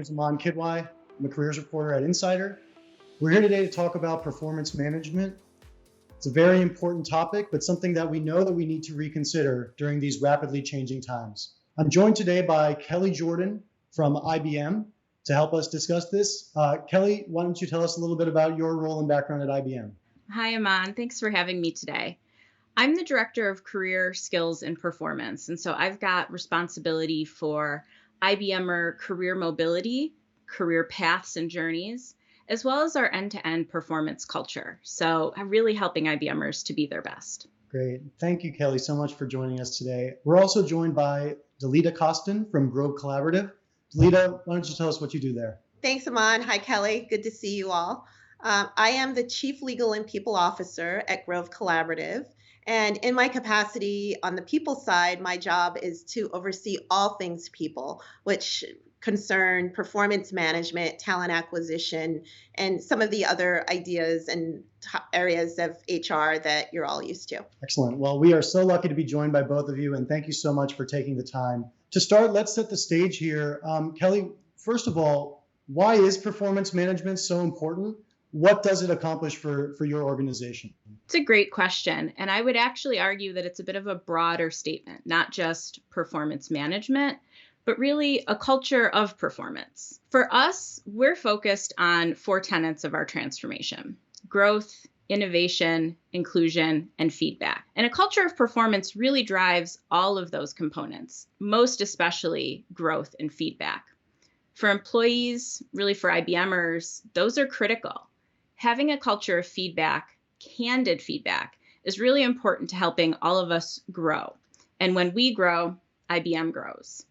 is Aman Kidwai. I'm a careers reporter at Insider. We're here today to talk about performance management. It's a very important topic, but something that we know that we need to reconsider during these rapidly changing times. I'm joined today by Kelli Jordan from IBM to help us discuss this. Kelli, why don't you tell us a little bit about your role and background at IBM? Hi, Aman. Thanks for having me today. I'm the Director of Career Skills and Performance, and so I've got responsibility for IBMer career mobility, career paths and journeys, as well as our end-to-end performance culture. So I'm really helping IBMers to be their best. Great. Thank you, Kelli, so much for joining us today. We're also joined by Delida Costin from Grove Collaborative. Delida, why don't you tell us what you do there? Thanks, Aman. Hi, Kelli. Good to see you all. I am the Chief Legal and People Officer at Grove Collaborative. And in my capacity on the people side, my job is to oversee all things people, which concern performance management, talent acquisition, and some of the other ideas and areas of HR that you're all used to. Excellent. Well, we are so lucky to be joined by both of you, and thank you so much for taking the time. To start, let's set the stage here. Kelli, first of all, why is performance management so important? What does it accomplish for your organization? It's a great question. And I would actually argue that it's a bit of a broader statement, not just performance management, but really a culture of performance. For us, we're focused on 4 tenets of our transformation: growth, innovation, inclusion, and feedback. And a culture of performance really drives all of those components, most especially growth and feedback. For employees, really for IBMers, those are critical. Having a culture of feedback, candid feedback, is really important to helping all of us grow. And when we grow, IBM grows.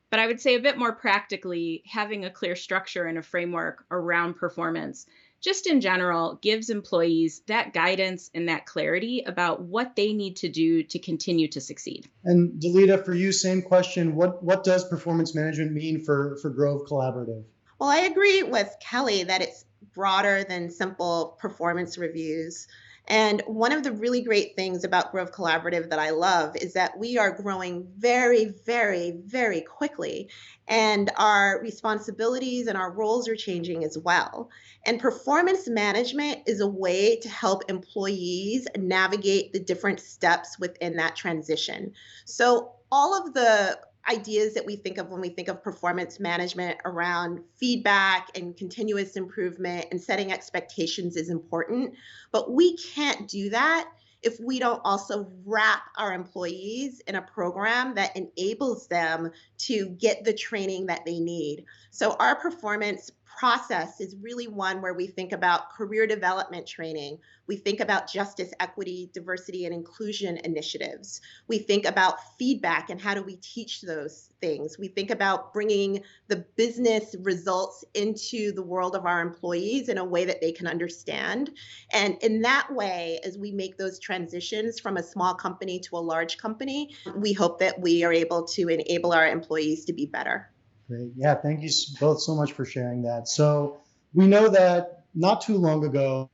But I would say a bit more practically, having a clear structure and a framework around performance, just in general, gives employees that guidance and that clarity about what they need to do to continue to succeed. And Delida, for you, same question. What does performance management mean for Grove Collaborative? Well, I agree with Kelli that it's broader than simple performance reviews. And one of the really great things about Grove Collaborative that I love is that we are growing very, very, very quickly. And our responsibilities and our roles are changing as well. And performance management is a way to help employees navigate the different steps within that transition. So all of the ideas that we think of when we think of performance management around feedback and continuous improvement and setting expectations is important, but we can't do that if we don't also wrap our employees in a program that enables them to get the training that they need. So our performance process is really one where we think about career development training. We think about justice, equity, diversity, and inclusion initiatives. We think about feedback and how do we teach those things. We think about bringing the business results into the world of our employees in a way that they can understand. And in that way, as we make those transitions from a small company to a large company, we hope that we are able to enable our employees to be better. Great. Yeah, thank you both so much for sharing that. So we know that not too long ago,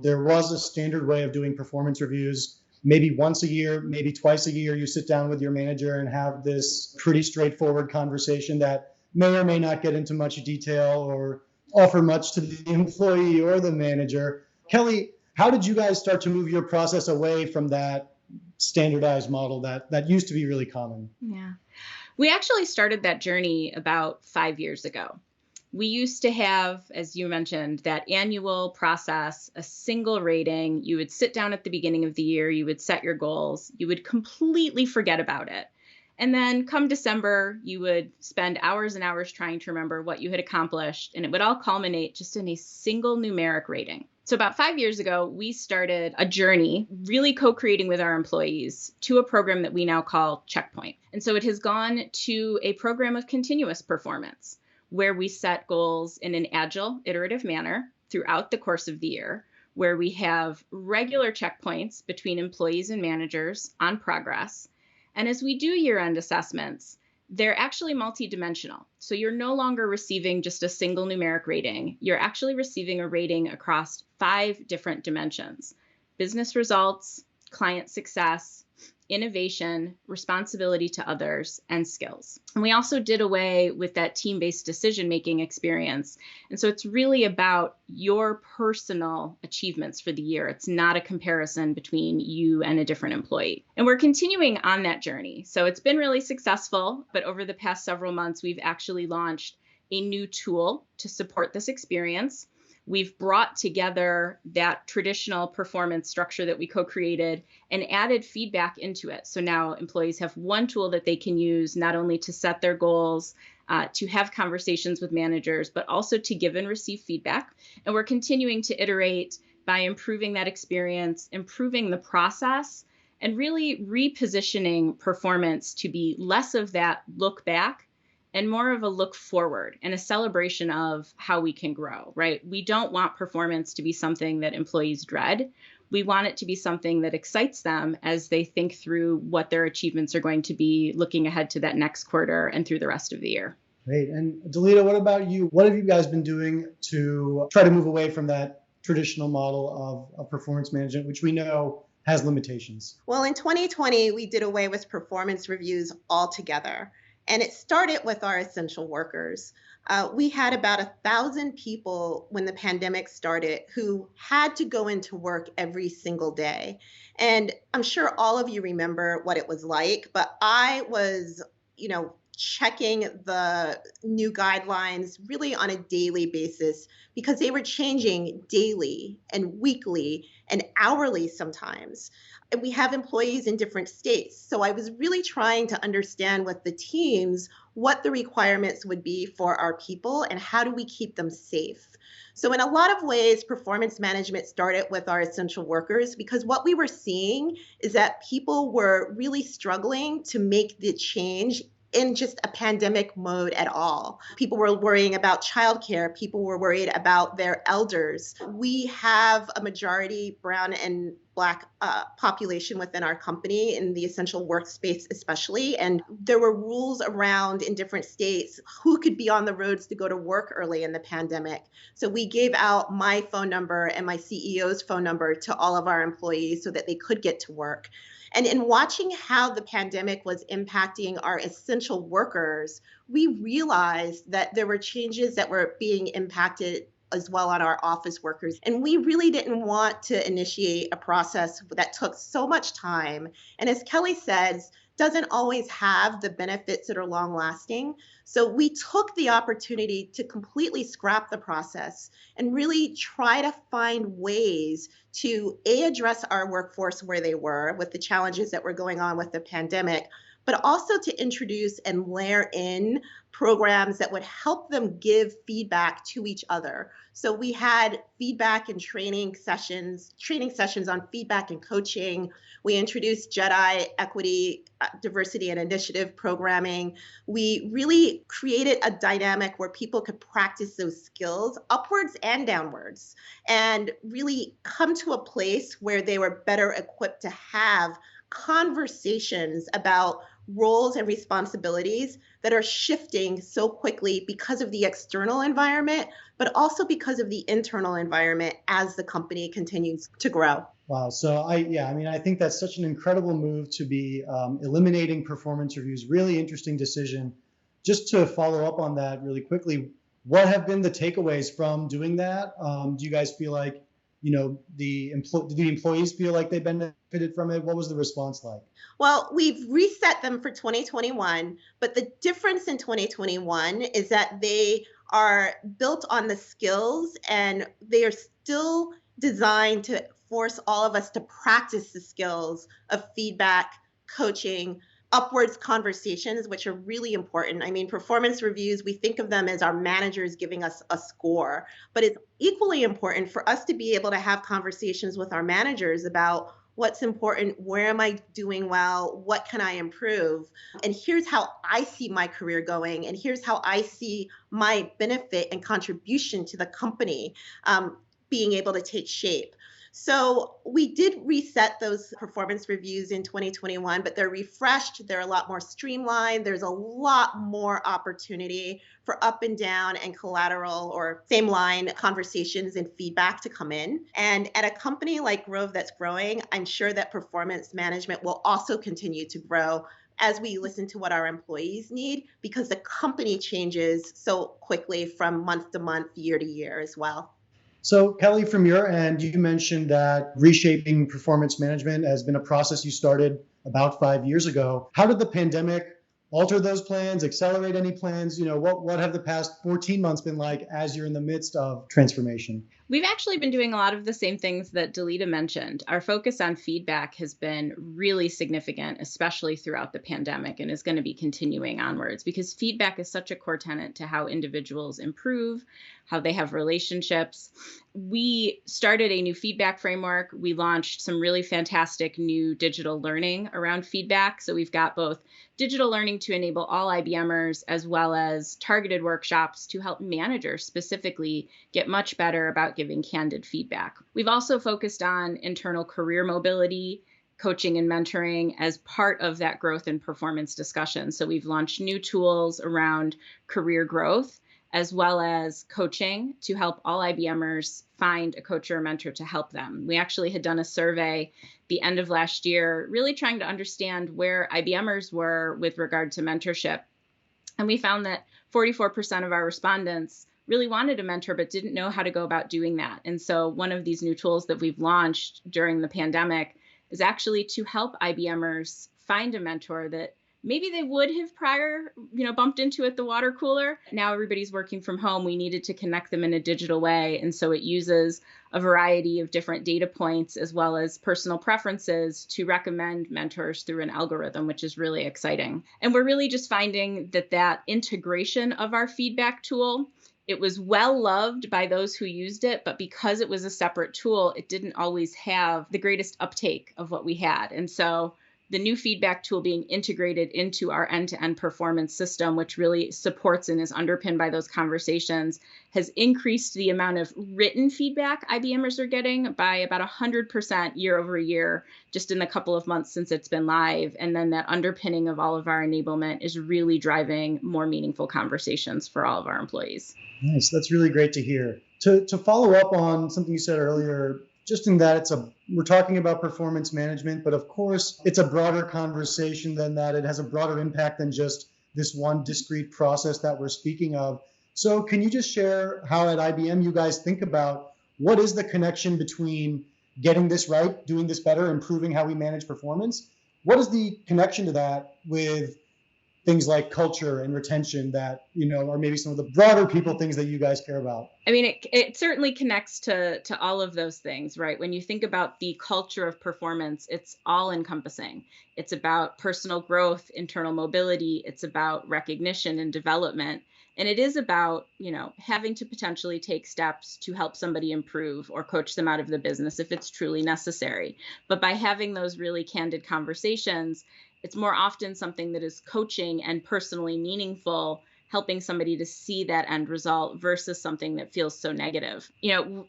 there was a standard way of doing performance reviews. Maybe once a year, maybe twice a year, you sit down with your manager and have this pretty straightforward conversation that may or may not get into much detail or offer much to the employee or the manager. Kelli, how did you guys start to move your process away from that standardized model that used to be really common? Yeah. We actually started that journey about 5 years ago. We used to have, as you mentioned, that annual process, a single rating. You would sit down at the beginning of the year, you would set your goals, you would completely forget about it. And then come December, you would spend hours and hours trying to remember what you had accomplished, and it would all culminate just in a single numeric rating. So about 5 years ago, we started a journey really co-creating with our employees to a program that we now call Checkpoint. And so it has gone to a program of continuous performance where we set goals in an agile, iterative manner throughout the course of the year, where we have regular checkpoints between employees and managers on progress. And as we do year-end assessments, they're actually multidimensional. So you're no longer receiving just a single numeric rating. You're actually receiving a rating across 5 different dimensions: business results, client success, innovation, responsibility to others, and skills. And we also did away with that team-based decision-making experience. And so it's really about your personal achievements for the year. It's not a comparison between you and a different employee. And we're continuing on that journey. So it's been really successful, but over the past several months, we've actually launched a new tool to support this experience. We've brought together that traditional performance structure that we co-created and added feedback into it. So now employees have one tool that they can use not only to set their goals, to have conversations with managers, but also to give and receive feedback. And we're continuing to iterate by improving that experience, improving the process, and really repositioning performance to be less of that look back and more of a look forward and a celebration of how we can grow, right? We don't want performance to be something that employees dread. We want it to be something that excites them as they think through what their achievements are going to be looking ahead to that next quarter and through the rest of the year. Great. And Delida, what about you? What have you guys been doing to try to move away from that traditional model of performance management, which we know has limitations? Well, in 2020, we did away with performance reviews altogether. And it started with our essential workers. We had about 1,000 people when the pandemic started who had to go into work every single day. And I'm sure all of you remember what it was like, but I was, checking the new guidelines really on a daily basis because they were changing daily and weekly and hourly sometimes. And we have employees in different states. So I was really trying to understand with the teams what the requirements would be for our people and how do we keep them safe. So in a lot of ways, performance management started with our essential workers because what we were seeing is that people were really struggling to make the change in just a pandemic mode at all. People were worrying about childcare. People were worried about their elders. We have a majority Brown and Black population within our company in the essential workspace especially. And there were rules around in different states who could be on the roads to go to work early in the pandemic. So we gave out my phone number and my CEO's phone number to all of our employees so that they could get to work. And in watching how the pandemic was impacting our essential workers, we realized that there were changes that were being impacted as well on our office workers. And we really didn't want to initiate a process that took so much time. And as Kelli says, doesn't always have the benefits that are long lasting. So we took the opportunity to completely scrap the process and really try to find ways to address our workforce where they were with the challenges that were going on with the pandemic, but also to introduce and layer in programs that would help them give feedback to each other. So we had feedback and training sessions on feedback and coaching. We introduced JEDI equity, diversity and initiative programming. We really created a dynamic where people could practice those skills upwards and downwards and really come to a place where they were better equipped to have conversations about roles and responsibilities that are shifting so quickly because of the external environment, but also because of the internal environment as the company continues to grow. Wow. So I think that's such an incredible move to be eliminating performance reviews. Really interesting decision. Just to follow up on that really quickly, what have been the takeaways from doing that? Do you guys feel like, do the employees feel like they benefited from it? What was the response like? Well, we've reset them for 2021, but the difference in 2021 is that they are built on the skills and they are still designed to force all of us to practice the skills of feedback, coaching, upwards conversations, which are really important. I mean, performance reviews, we think of them as our managers giving us a score, but it's equally important for us to be able to have conversations with our managers about what's important, where am I doing well, what can I improve, and here's how I see my career going, and here's how I see my benefit and contribution to the company being able to take shape. So we did reset those performance reviews in 2021, but they're refreshed. They're a lot more streamlined. There's a lot more opportunity for up and down and collateral or same line conversations and feedback to come in. And at a company like Grove that's growing, I'm sure that performance management will also continue to grow as we listen to what our employees need, because the company changes so quickly from month to month, year to year as well. So, Kelli, from your end, you mentioned that reshaping performance management has been a process you started about 5 years ago. How did the pandemic alter those plans, accelerate any plans? What have the past 14 months been like as you're in the midst of transformation? We've actually been doing a lot of the same things that Delida mentioned. Our focus on feedback has been really significant, especially throughout the pandemic, and is going to be continuing onwards because feedback is such a core tenet to how individuals improve, how they have relationships. We started a new feedback framework. We launched some really fantastic new digital learning around feedback. So we've got both digital learning to enable all IBMers, as well as targeted workshops to help managers specifically get much better about giving candid feedback. We've also focused on internal career mobility, coaching and mentoring as part of that growth and performance discussion. So we've launched new tools around career growth, as well as coaching to help all IBMers find a coach or a mentor to help them. We actually had done a survey the end of last year, really trying to understand where IBMers were with regard to mentorship. And we found that 44% of our respondents really wanted a mentor, but didn't know how to go about doing that. And so one of these new tools that we've launched during the pandemic is actually to help IBMers find a mentor that maybe they would have prior, bumped into at the water cooler. Now everybody's working from home. We needed to connect them in a digital way. And so it uses a variety of different data points as well as personal preferences to recommend mentors through an algorithm, which is really exciting. And we're really just finding that integration of our feedback tool, it was well loved by those who used it, but because it was a separate tool, it didn't always have the greatest uptake of what we had. And so the new feedback tool being integrated into our end-to-end performance system, which really supports and is underpinned by those conversations, has increased the amount of written feedback IBMers are getting by about 100% year over year, just in the couple of months since it's been live. And then that underpinning of all of our enablement is really driving more meaningful conversations for all of our employees. Nice. That's really great to hear. To follow up on something you said earlier, just in that we're talking about performance management, but of course it's a broader conversation than that. It has a broader impact than just this one discrete process that we're speaking of. So can you just share how at IBM you guys think about what is the connection between getting this right, doing this better, improving how we manage performance? What is the connection to that with things like culture and retention that, are maybe some of the broader people things that you guys care about? I mean, it certainly connects to all of those things, right? When you think about the culture of performance, it's all encompassing. It's about personal growth, internal mobility. It's about recognition and development. And it is about, having to potentially take steps to help somebody improve or coach them out of the business if it's truly necessary. But by having those really candid conversations, it's more often something that is coaching and personally meaningful, helping somebody to see that end result versus something that feels so negative.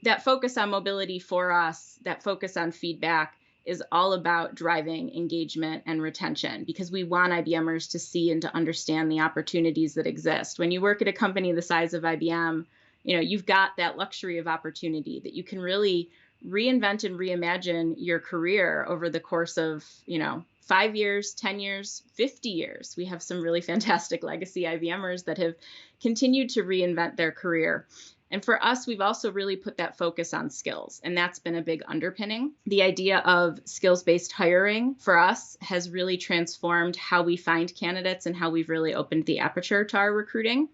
That focus on mobility for us, that focus on feedback is all about driving engagement and retention because we want IBMers to see and to understand the opportunities that exist. When you work at a company the size of IBM, you've got that luxury of opportunity that you can really reinvent and reimagine your career over the course of, 5 years, 10 years, 50 years. We have some really fantastic legacy IBMers that have continued to reinvent their career. And for us, we've also really put that focus on skills, and that's been a big underpinning. The idea of skills-based hiring for us has really transformed how we find candidates and how we've really opened the aperture to our recruiting.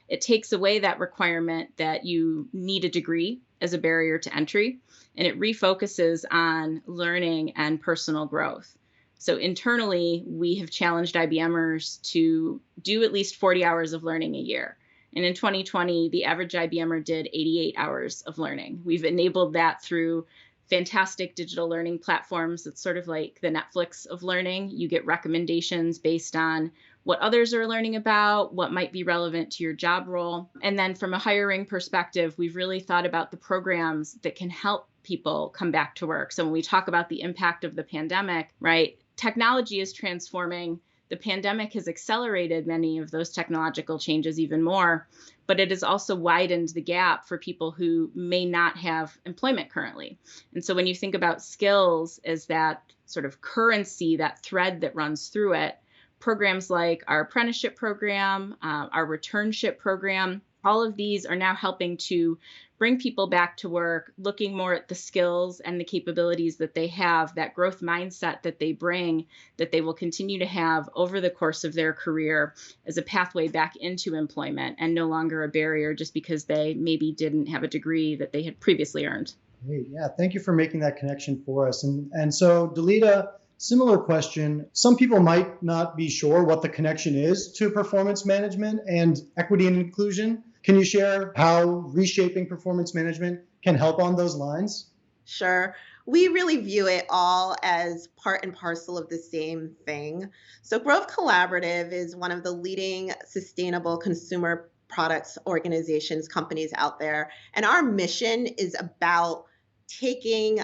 It takes away that requirement that you need a degree as a barrier to entry, and it refocuses on learning and personal growth. So internally, we have challenged IBMers to do at least 40 hours of learning a year. And in 2020, the average IBMer did 88 hours of learning. We've enabled that through fantastic digital learning platforms. It's sort of like the Netflix of learning. You get recommendations based on what others are learning about, what might be relevant to your job role. And then from a hiring perspective, we've really thought about the programs that can help people come back to work. So when we talk about the impact of the pandemic, right, technology is transforming. The pandemic has accelerated many of those technological changes even more, but it has also widened the gap for people who may not have employment currently. And so when you think about skills as that sort of currency, that thread that runs through it, programs like our apprenticeship program, our returnship program, all of these are now helping to bring people back to work, looking more at the skills and the capabilities that they have, that growth mindset that they bring, that they will continue to have over the course of their career as a pathway back into employment and no longer a barrier just because they maybe didn't have a degree that they had previously earned. Great. Yeah, thank you for making that connection for us. And so, Delida, similar question. Some people might not be sure what the connection is to performance management and equity and inclusion. Can you share how reshaping performance management can help on those lines? Sure. We really view it all as part and parcel of the same thing. So, Grove Collaborative is one of the leading sustainable consumer products organizations, companies out there. And our mission is about taking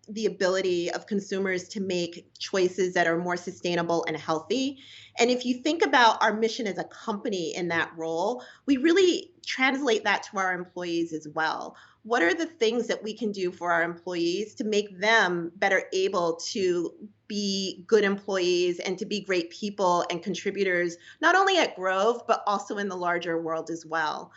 the ability of consumers to make choices that are more sustainable and healthy. And if you think about our mission as a company in that role, we really translate that to our employees as well. What are the things that we can do for our employees to make them better able to be good employees and to be great people and contributors, not only at Grove, but also in the larger world as well?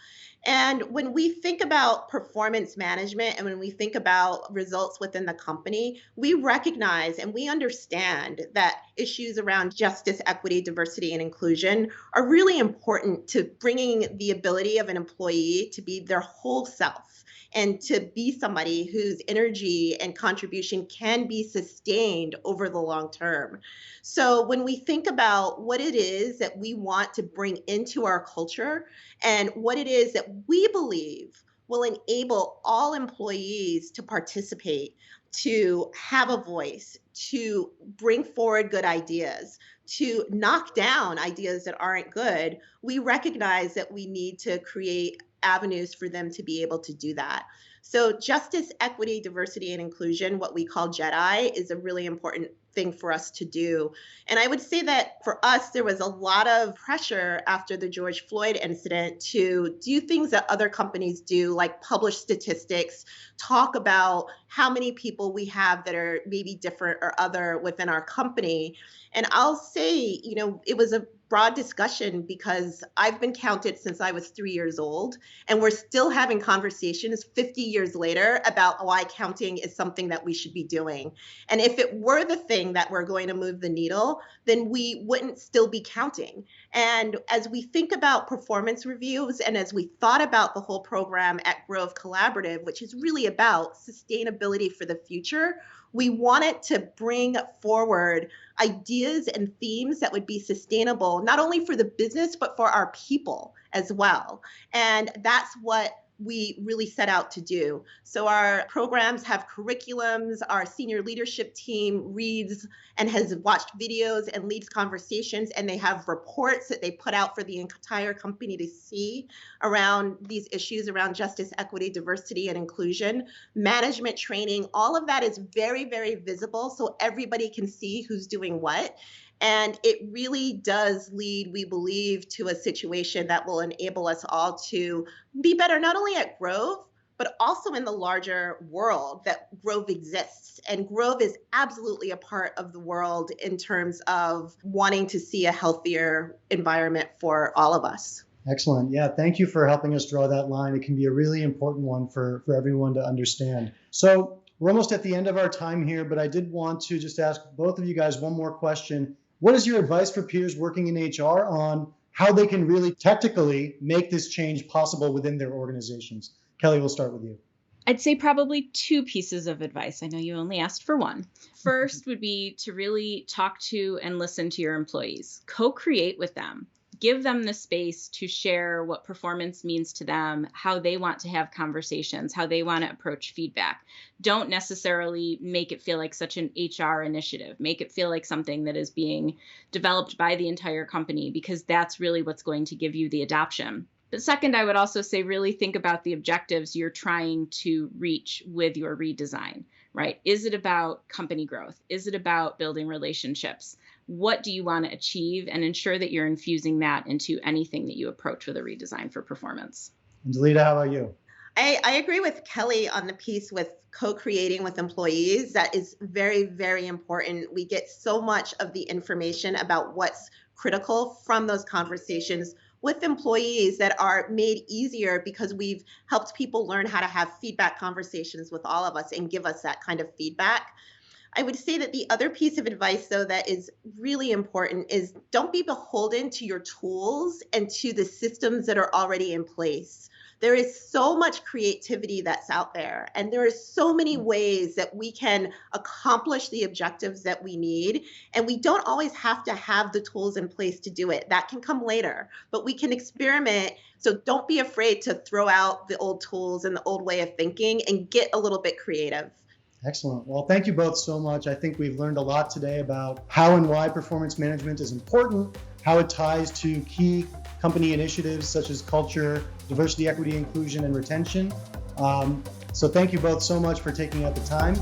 And when we think about performance management and when we think about results within the company, we recognize and we understand that issues around justice, equity, diversity, and inclusion are really important to bringing the ability of an employee to be their whole self and to be somebody whose energy and contribution can be sustained over the long term. So when we think about what it is that we want to bring into our culture and what it is that we believe will enable all employees to participate, to have a voice, to bring forward good ideas, to knock down ideas that aren't good, we recognize that we need to create avenues for them to be able to do that. So justice, equity, diversity, and inclusion, what we call JEDI, is a really important thing for us to do. And I would say that for us, there was a lot of pressure after the George Floyd incident to do things that other companies do, like publish statistics, talk about how many people we have that are maybe different or other within our company. And I'll say, it was a broad discussion because I've been counted since I was 3 years old, and we're still having conversations 50 years later about why counting is something that we should be doing. And if it were the thing that we're going to move the needle, then we wouldn't still be counting. And as we think about performance reviews and as we thought about the whole program at Grove Collaborative, which is really about sustainability for the future, we wanted to bring forward ideas and themes that would be sustainable, not only for the business, but for our people as well. And that's what we really set out to do. So our programs have curriculums, our senior leadership team reads and has watched videos and leads conversations, and they have reports that they put out for the entire company to see around these issues around justice, equity, diversity, and inclusion. Management training, all of that is very, very visible so everybody can see who's doing what. And it really does lead, we believe, to a situation that will enable us all to be better, not only at Grove, but also in the larger world that Grove exists. And Grove is absolutely a part of the world in terms of wanting to see a healthier environment for all of us. Excellent. Yeah, thank you for helping us draw that line. It can be a really important one for everyone to understand. So we're almost at the end of our time here, but I did want to just ask both of you guys one more question. What is your advice for peers working in HR on how they can really tactically make this change possible within their organizations? Kelli, we'll start with you. I'd say probably two pieces of advice. I know you only asked for one. First would be to really talk to and listen to your employees, co-create with them. Give them the space to share what performance means to them, how they want to have conversations, how they want to approach feedback. Don't necessarily make it feel like such an HR initiative. Make it feel like something that is being developed by the entire company, because that's really what's going to give you the adoption. But second, I would also say really think about the objectives you're trying to reach with your redesign, right? Is it about company growth? Is it about building relationships? What do you want to achieve? And ensure that you're infusing that into anything that you approach with a redesign for performance. And Delida, how about you? I agree with Kelli on the piece with co-creating with employees. That is very, very important. We get so much of the information about what's critical from those conversations with employees that are made easier because we've helped people learn how to have feedback conversations with all of us and give us that kind of feedback. I would say that the other piece of advice, though, that is really important is don't be beholden to your tools and to the systems that are already in place. There is so much creativity that's out there, and there are so many ways that we can accomplish the objectives that we need, and we don't always have to have the tools in place to do it. That can come later, but we can experiment. So don't be afraid to throw out the old tools and the old way of thinking and get a little bit creative. Excellent. Well, thank you both so much. I think we've learned a lot today about how and why performance management is important, how it ties to key company initiatives such as culture, diversity, equity, inclusion, and retention. So thank you both so much for taking out the time.